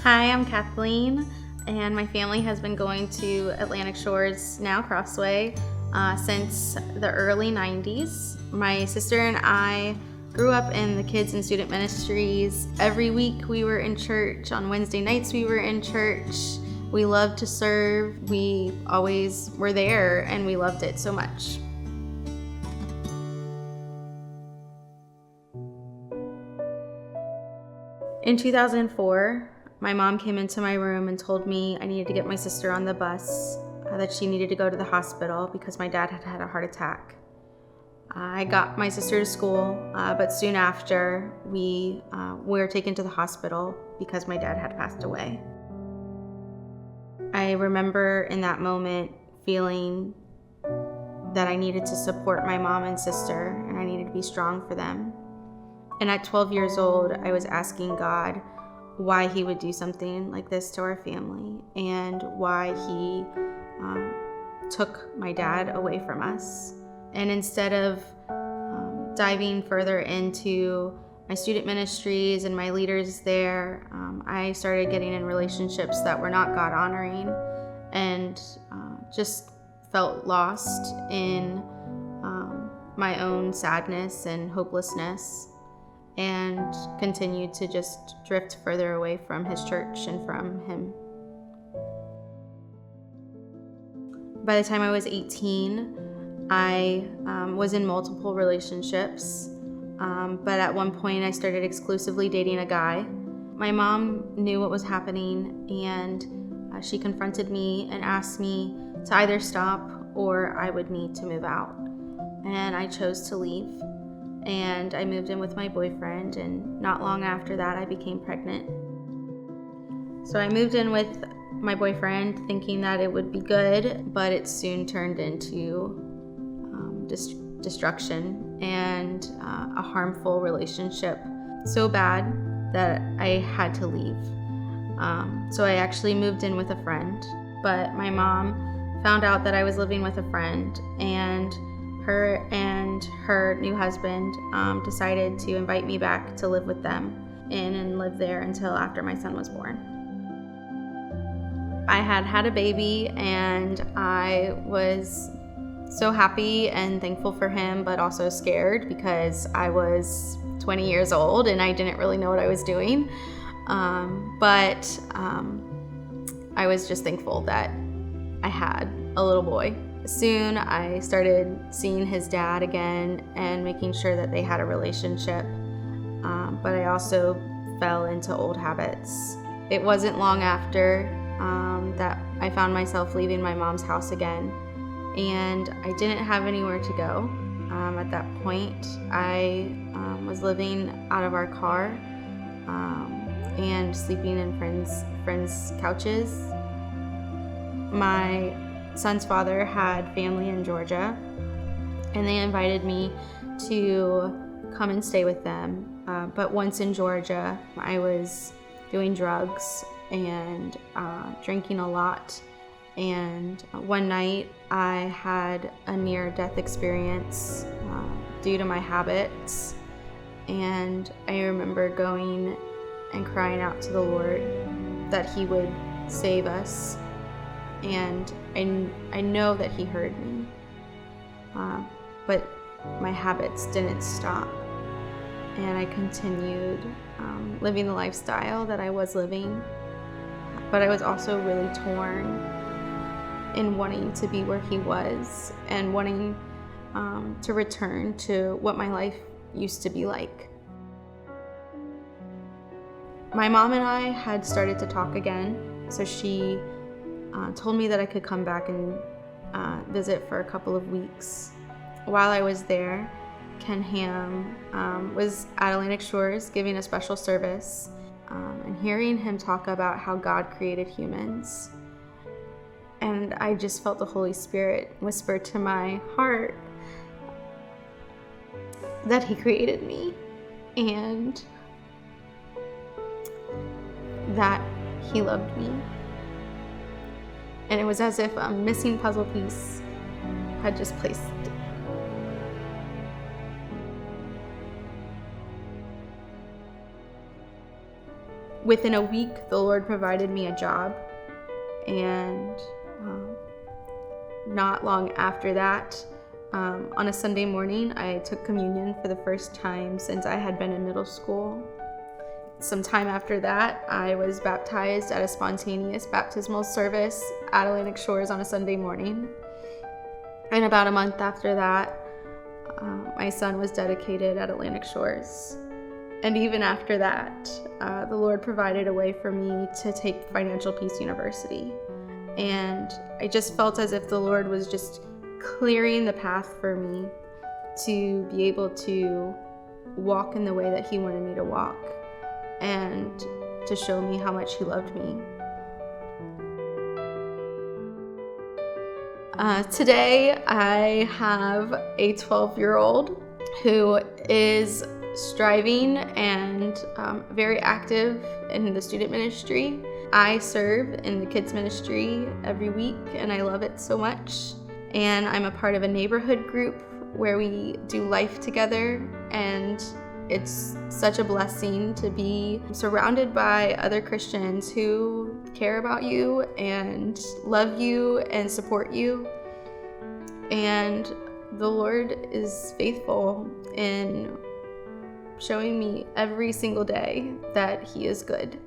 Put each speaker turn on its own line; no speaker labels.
Hi, I'm Kathleen, and my family has been going to Atlantic Shores, now Crossway, since the early 90s. My sister and I grew up in the kids and student ministries. Every week we were in church. On Wednesday nights we were in church. We loved to serve. We always were there, and we loved it so much. In 2004, my mom came into my room and told me I needed to get my sister on the bus, that she needed to go to the hospital because my dad had had a heart attack. I got my sister to school, but soon after, we were taken to the hospital because my dad had passed away. I remember in that moment feeling that I needed to support my mom and sister, and I needed to be strong for them. And at 12 years old, I was asking God why he would do something like this to our family and why he took my dad away from us. And instead of diving further into my student ministries and my leaders there, I started getting in relationships that were not God-honoring and just felt lost in my own sadness and hopelessness, and continued to just drift further away from his church and from him. By the time I was 18, I was in multiple relationships, but at one point I started exclusively dating a guy. My mom knew what was happening, and she confronted me and asked me to either stop or I would need to move out. And I chose to leave. And I moved in with my boyfriend, and not long after that I became pregnant. So I moved in with my boyfriend thinking that it would be good, but it soon turned into destruction and a harmful relationship, so bad that I had to leave. So I actually moved in with a friend, but my mom found out that I was living with a friend, and her and her new husband decided to invite me back to live with them and live there until after my son was born. I had a baby, and I was so happy and thankful for him, but also scared because I was 20 years old and I didn't really know what I was doing. But I was just thankful that I had a little boy. Soon I started seeing his dad again and making sure that they had a relationship, but I also fell into old habits. It wasn't long after that I found myself leaving my mom's house again, and I didn't have anywhere to go. At that point, I was living out of our car and sleeping in friends' couches. My son's father had family in Georgia, and they invited me to come and stay with them. But once in Georgia, I was doing drugs and drinking a lot. And one night I had a near-death experience due to my habits. And I remember going and crying out to the Lord that he would save us. And I know that he heard me, but my habits didn't stop, and I continued living the lifestyle that I was living, but I was also really torn in wanting to be where he was and wanting to return to what my life used to be like. My mom and I had started to talk again, so she told me that I could come back and visit for a couple of weeks. While I was there, Ken Ham was at Atlantic Shores giving a special service, and hearing him talk about how God created humans. And I just felt the Holy Spirit whisper to my heart that he created me and that he loved me. And it was as if a missing puzzle piece had just placed. within a week, the Lord provided me a job, and not long after that, on a Sunday morning, I took communion for the first time since I had been in middle school. Some time after that, I was baptized at a spontaneous baptismal service at Atlantic Shores on a Sunday morning. And about a month after that, my son was dedicated at Atlantic Shores. And even after that, the Lord provided a way for me to take Financial Peace University. And I just felt as if the Lord was just clearing the path for me to be able to walk in the way that He wanted me to walk, and to show me how much He loved me. Today, I have a 12-year-old who is striving and very active in the student ministry. I serve in the kids ministry every week, and I love it so much. And I'm a part of a neighborhood group where we do life together, and it's such a blessing to be surrounded by other Christians who care about you and love you and support you. And the Lord is faithful in showing me every single day that He is good.